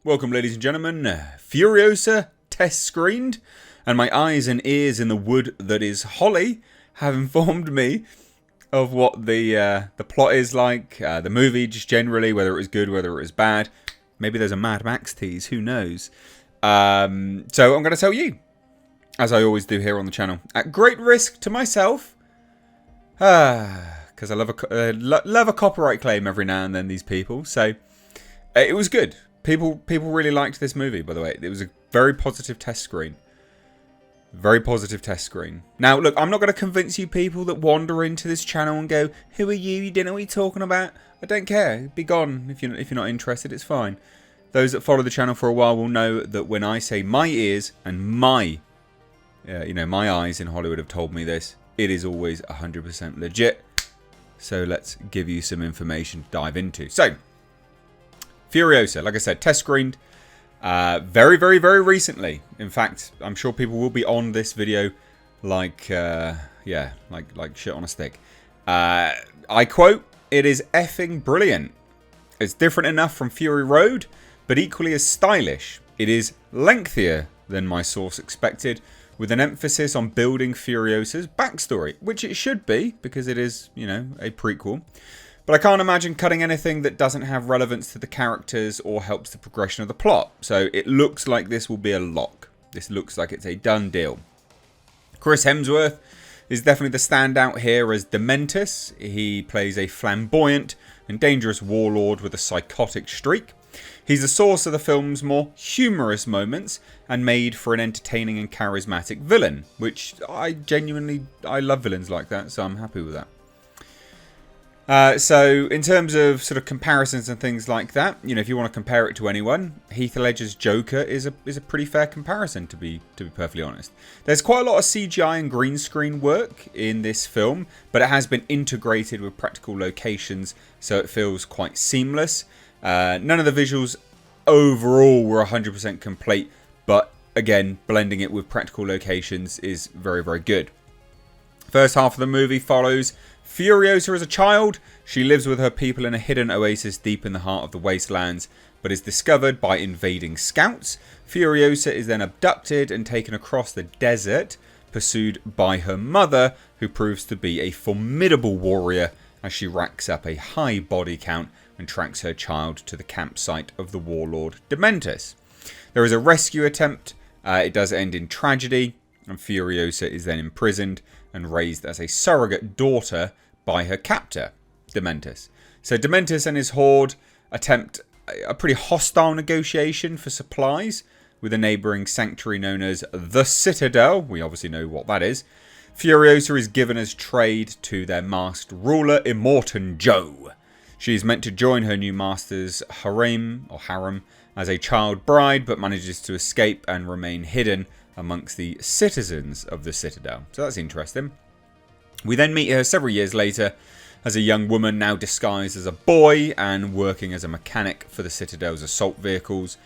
Welcome, ladies and gentlemen. Furiosa test screened, and my eyes and ears in the wood that is Holly have informed me of what the plot is like, the movie just generally, whether it was good, whether it was bad. Maybe there's a Mad Max tease, who knows? So I'm going to tell you, as I always do here on the channel, at great risk to myself, because I love a copyright claim every now and then, these people. So it was good. People really liked this movie, by the way. It was a very positive test screen. Very positive test screen. Now, look, I'm not going to convince you people that wander into this channel and go, who are you? You don't know what you're talking about. I don't care. Be gone if you're not interested. It's fine. Those that follow the channel for a while will know that when I say my ears and my eyes in Hollywood have told me this, it is always 100% legit. So let's give you some information to dive into. So, Furiosa, like I said, test screened very, very, very recently. In fact, I'm sure people will be on this video like shit on a stick. I quote, "It is effing brilliant. It's different enough from Fury Road, but equally as stylish. It is lengthier than my source expected, with an emphasis on building Furiosa's backstory," which it should be, because it is, a prequel. But I can't imagine cutting anything that doesn't have relevance to the characters or helps the progression of the plot. So it looks like this will be a lock. This looks like it's a done deal. Chris Hemsworth is definitely the standout here as Dementus. He plays a flamboyant and dangerous warlord with a psychotic streak. He's the source of the film's more humorous moments and made for an entertaining and charismatic villain, which I love villains like that, so I'm happy with that. So in terms of sort of comparisons and things like that, if you want to compare it to anyone, Heath Ledger's Joker is a pretty fair comparison, to be perfectly honest. There's quite a lot of CGI and green screen work in this film, but it has been integrated with practical locations, so it feels quite seamless. None of the visuals overall were 100% complete, but again, blending it with practical locations is very, very good. First half of the movie follows Furiosa as a child. She lives with her people in a hidden oasis deep in the heart of the wastelands, but is discovered by invading scouts. Furiosa is then abducted and taken across the desert, pursued by her mother, who proves to be a formidable warrior as she racks up a high body count and tracks her child to the campsite of the warlord Dementus. There is a rescue attempt. It does end in tragedy, and Furiosa is then imprisoned and raised as a surrogate daughter by her captor, Dementus. So Dementus and his horde attempt a pretty hostile negotiation for supplies with a neighbouring sanctuary known as the Citadel. We obviously know what that is. Furiosa is given as trade to their masked ruler, Immortan Joe. She is meant to join her new master's harem as a child bride, but manages to escape and remain hidden amongst the citizens of the Citadel. So that's interesting. We then meet her several years later as a young woman now disguised as a boy and working as a mechanic for the Citadel's assault vehicles.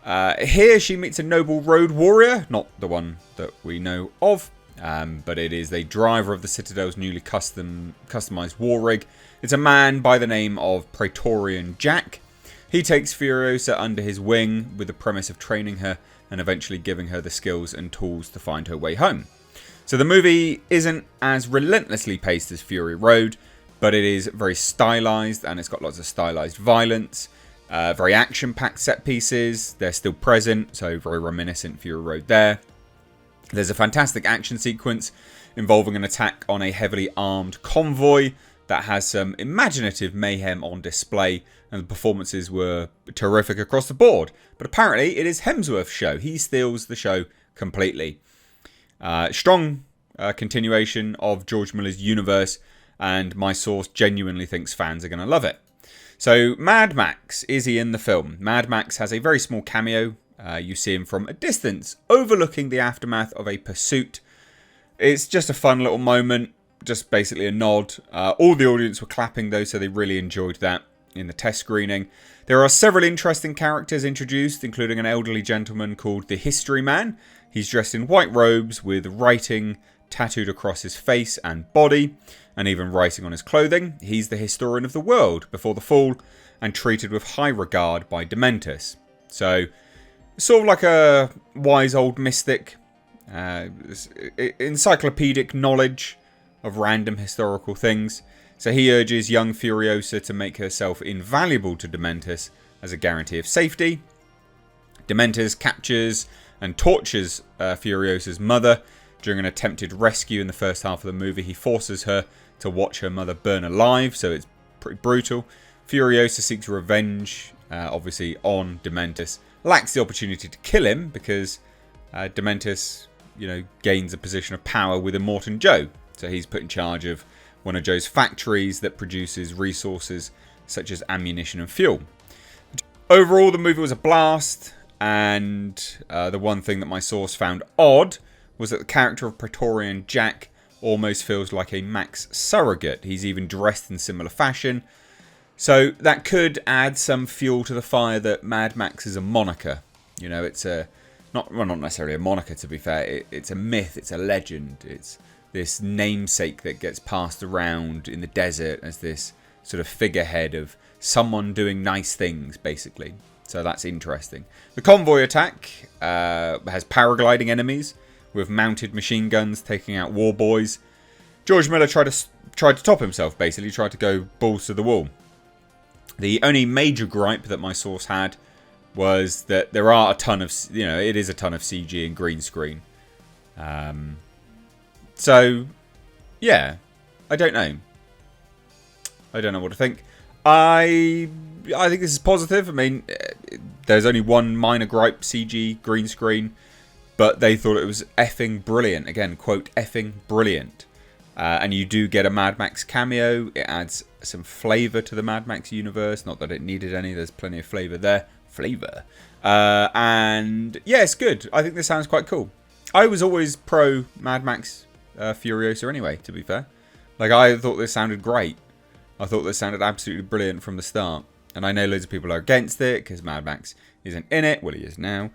Here she meets a noble road warrior, not the one that we know of, but it is the driver of the Citadel's newly customized war rig. It's a man by the name of Praetorian Jack. He takes Furiosa under his wing with the premise of training her and eventually giving her the skills and tools to find her way home. So the movie isn't as relentlessly paced as Fury Road, but it is very stylized, and it's got lots of stylized violence, very action-packed set pieces. They're still present, so very reminiscent Fury Road there. There's a fantastic action sequence involving an attack on a heavily armed convoy that has some imaginative mayhem on display, and the performances were terrific across the board. But apparently it is Hemsworth's show. He steals the show completely. Strong continuation of George Miller's universe, and my source genuinely thinks fans are going to love it. So Mad Max, is he in the film? Mad Max has a very small cameo. You see him from a distance, overlooking the aftermath of a pursuit. It's just a fun little moment. Just basically a nod. All the audience were clapping though, so they really enjoyed that in the test screening. There are several interesting characters introduced, including an elderly gentleman called the History Man. He's dressed in white robes with writing tattooed across his face and body, and even writing on his clothing. He's the historian of the world before the fall and treated with high regard by Dementus. So, sort of like a wise old mystic, encyclopedic knowledge of random historical things. So he urges young Furiosa to make herself invaluable to Dementus as a guarantee of safety. Dementus captures and tortures Furiosa's mother during an attempted rescue in the first half of the movie. He forces her to watch her mother burn alive, so it's pretty brutal. Furiosa seeks revenge, obviously, on Dementus. Lacks the opportunity to kill him because Dementus, gains a position of power with Immortan Joe. So he's put in charge of one of Joe's factories that produces resources such as ammunition and fuel. Overall, the movie was a blast, and the one thing that my source found odd was that the character of Praetorian Jack almost feels like a Max surrogate. He's even dressed in similar fashion. So that could add some fuel to the fire that Mad Max is a moniker. It's not necessarily a moniker, to be fair. It's a myth, it's a legend. It's this namesake that gets passed around in the desert as this sort of figurehead of someone doing nice things, basically. So that's interesting. The convoy attack has paragliding enemies with mounted machine guns taking out war boys. George Miller tried to top himself, basically. Tried to go balls to the wall. The only major gripe that my source had was that there are a ton of, it is a ton of CG and green screen. So, yeah, I don't know. I don't know what to think. I think this is positive. I mean, there's only one minor gripe, CG, green screen, but they thought it was effing brilliant. Again, quote, effing brilliant. And you do get a Mad Max cameo. It adds some flavour to the Mad Max universe. Not that it needed any. There's plenty of flavour there. And yeah, it's good. I think this sounds quite cool. I was always pro Mad Max Furiosa anyway, to be fair. Like, I thought this sounded great. I thought this sounded absolutely brilliant from the start. And I know loads of people are against it because Mad Max isn't in it. Well, he is now.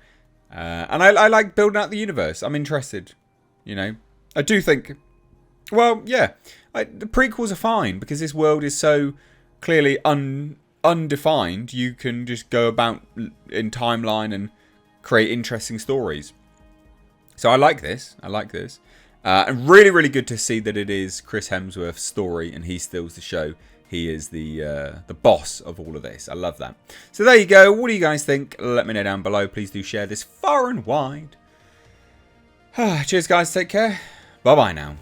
And I like building out the universe. I'm interested. I do think... Well, yeah. The prequels are fine because this world is so clearly undefined. You can just go about in timeline and create interesting stories. So I like this. And really, really good to see that it is Chris Hemsworth's story and he steals the show. He is the boss of all of this. I love that. So there you go. What do you guys think? Let me know down below. Please do share this far and wide. Cheers, guys. Take care. Bye-bye now.